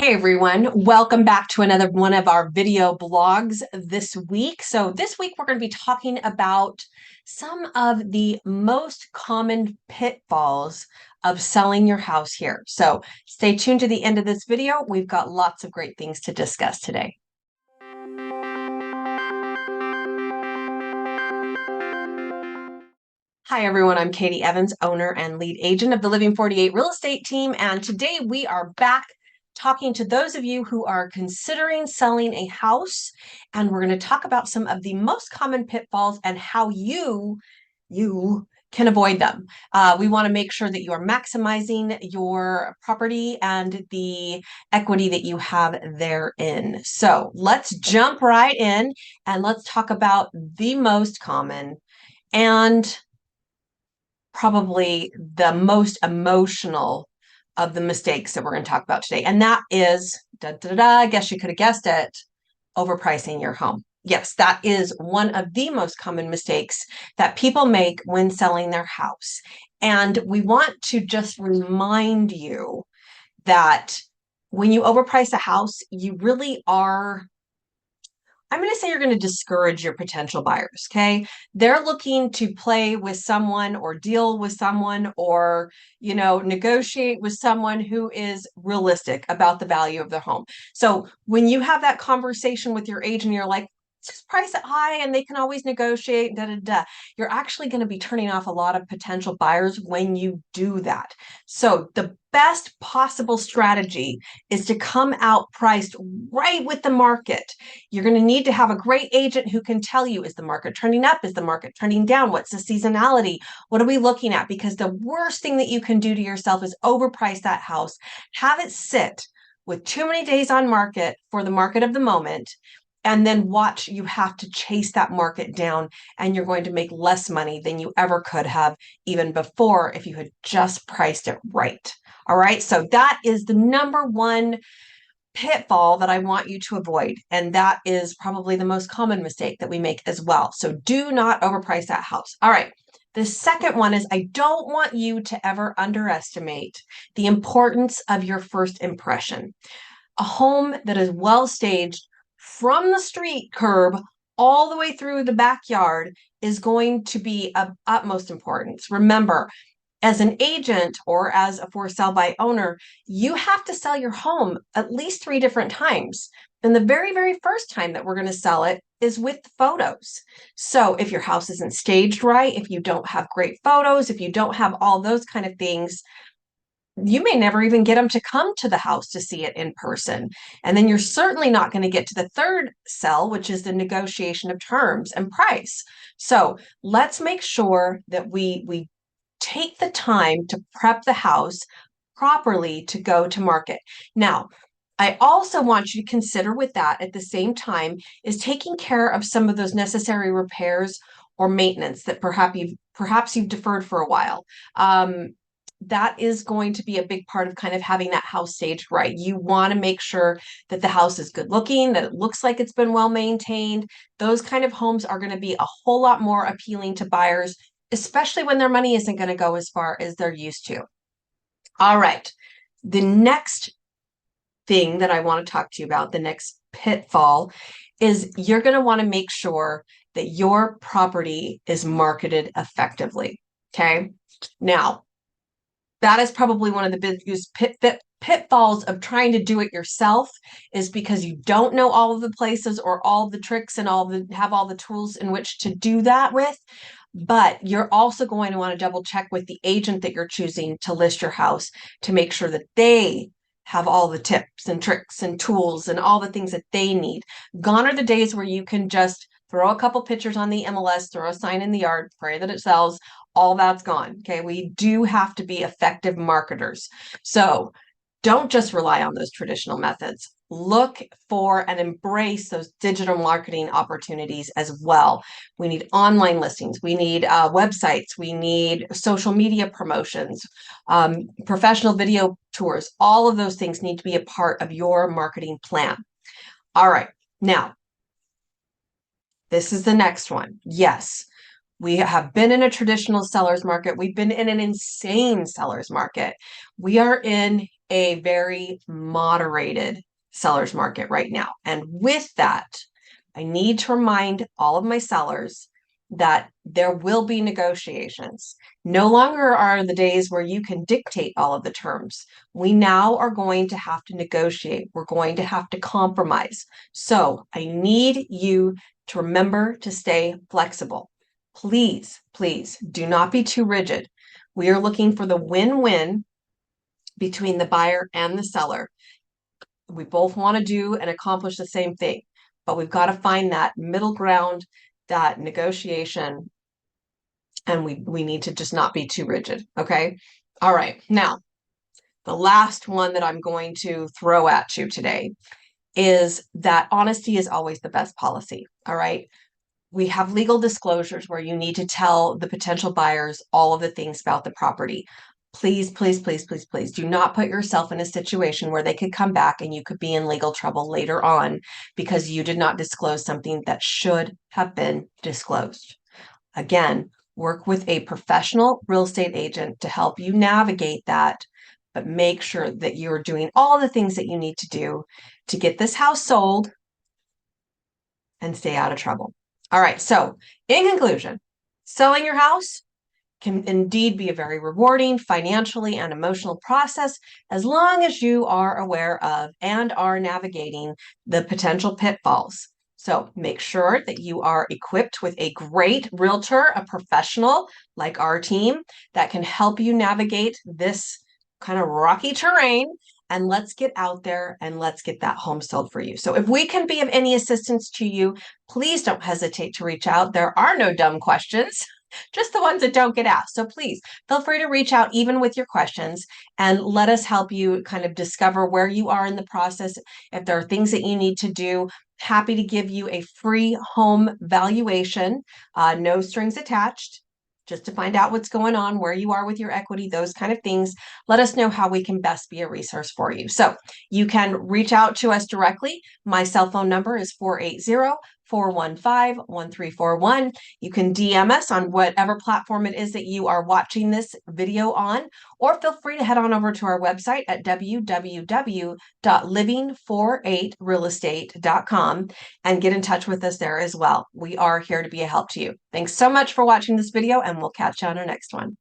Hey everyone, welcome back to another one of our video blogs this week. So this week we're going to be talking about some of the most common pitfalls of selling your house here. So stay tuned to the end of this video. We've got lots of great things to discuss today. Hi everyone, I'm Katie Evans, owner and lead agent of the Living 48 real estate team. And today we are back talking to those of you who are considering selling a house. And we're going to talk about some of the most common pitfalls and how you can avoid them. We want to make sure that you are maximizing your property and the equity that you have therein. So let's jump right in and let's talk about the most common and probably the most emotional of the mistakes that we're going to talk about today. And that is, I guess you could have guessed it, overpricing your home. Yes, that is one of the most common mistakes that people make when selling their house. And we want to just remind you that when you overprice a house, you really are, I'm going to say, you're going to discourage your potential buyers. Okay. They're looking to play with someone or deal with someone or, negotiate with someone who is realistic about the value of their home. So when you have that conversation with your agent, you're like, just price it high and they can always negotiate, You're actually going to be turning off a lot of potential buyers when you do that. So the best possible strategy is to come out priced right with the market. You're going to need to have a great agent who can tell you, is the market trending up? Is the market trending down? What's the seasonality? What are we looking at? Because the worst thing that you can do to yourself is overprice that house, have it sit with too many days on market for the market of the moment, and then watch you have to chase that market down, and you're going to make less money than you ever could have even before if you had just priced it right. All right. So that is the number one pitfall that I want you to avoid. And that is probably the most common mistake that we make as well. So do not overprice that house. All right. The second one is, I don't want you to ever underestimate the importance of your first impression. A home that is well staged from the street curb all the way through the backyard is going to be of utmost importance. Remember, as an agent or as a for sale by owner, you have to sell your home at least 3 different times. And the very, very first time that we're going to sell it is with photos. So if your house isn't staged right, if you don't have great photos, if you don't have all those kind of things, you may never even get them to come to the house to see it in person. And then you're certainly not going to get to the third sell, which is the negotiation of terms and price. So let's make sure that we take the time to prep the house properly to go to market. Now, I also want you to consider with that at the same time is taking care of some of those necessary repairs or maintenance that perhaps you've deferred for a while. That is going to be a big part of kind of having that house staged right. You want to make sure that the house is good looking, that it looks like it's been well maintained. Those kind of homes are going to be a whole lot more appealing to buyers, especially when their money isn't going to go as far as they're used to. All right. The next thing that I want to talk to you about, the next pitfall, is you're going to want to make sure that your property is marketed effectively. Okay. Now, that is probably one of the biggest pitfalls of trying to do it yourself, is because you don't know all of the places or all the tricks and have all the tools in which to do that with. But you're also going to want to double check with the agent that you're choosing to list your house to make sure that they have all the tips and tricks and tools and all the things that they need. Gone are the days where you can just throw a couple pictures on the MLS, throw a sign in the yard, pray that it sells. All that's gone. Okay. We do have to be effective marketers. So don't just rely on those traditional methods. Look for and embrace those digital marketing opportunities as well. We need online listings. We need websites. We need social media promotions, professional video tours. All of those things need to be a part of your marketing plan. All right. Now, this is the next one. Yes. We have been in a traditional seller's market. We've been in an insane seller's market. We are in a very moderated seller's market right now. And with that, I need to remind all of my sellers that there will be negotiations. No longer are the days where you can dictate all of the terms. We now are going to have to negotiate. We're going to have to compromise. So I need you to remember to stay flexible. Please, please do not be too rigid. We are looking for the win-win between the buyer and the seller. We both want to do and accomplish the same thing, but we've got to find that middle ground, that negotiation, and we need to just not be too rigid. Okay. All right. Now, the last one that I'm going to throw at you today is that honesty is always the best policy. All right. We have legal disclosures where you need to tell the potential buyers all of the things about the property. Please, please, please, please, please do not put yourself in a situation where they could come back and you could be in legal trouble later on because you did not disclose something that should have been disclosed. Again, work with a professional real estate agent to help you navigate that, but make sure that you're doing all the things that you need to do to get this house sold and stay out of trouble. All right, so in conclusion, selling your house can indeed be a very rewarding financially and emotional process as long as you are aware of and are navigating the potential pitfalls. So make sure that you are equipped with a great realtor, a professional like our team that can help you navigate this kind of rocky terrain. And let's get out there and let's get that home sold for you. So if we can be of any assistance to you, please don't hesitate to reach out. There are no dumb questions, just the ones that don't get asked. So please feel free to reach out even with your questions and let us help you kind of discover where you are in the process. If there are things that you need to do, happy to give you a free home valuation, no strings attached, just to find out what's going on, where you are with your equity, those kind of things. Let us know how we can best be a resource for you. So you can reach out to us directly. My cell phone number is 480-415-1341. You can DM us on whatever platform it is that you are watching this video on, or feel free to head on over to our website at www.living48realestate.com and get in touch with us there as well. We are here to be a help to you. Thanks so much for watching this video, and we'll catch you on our next one.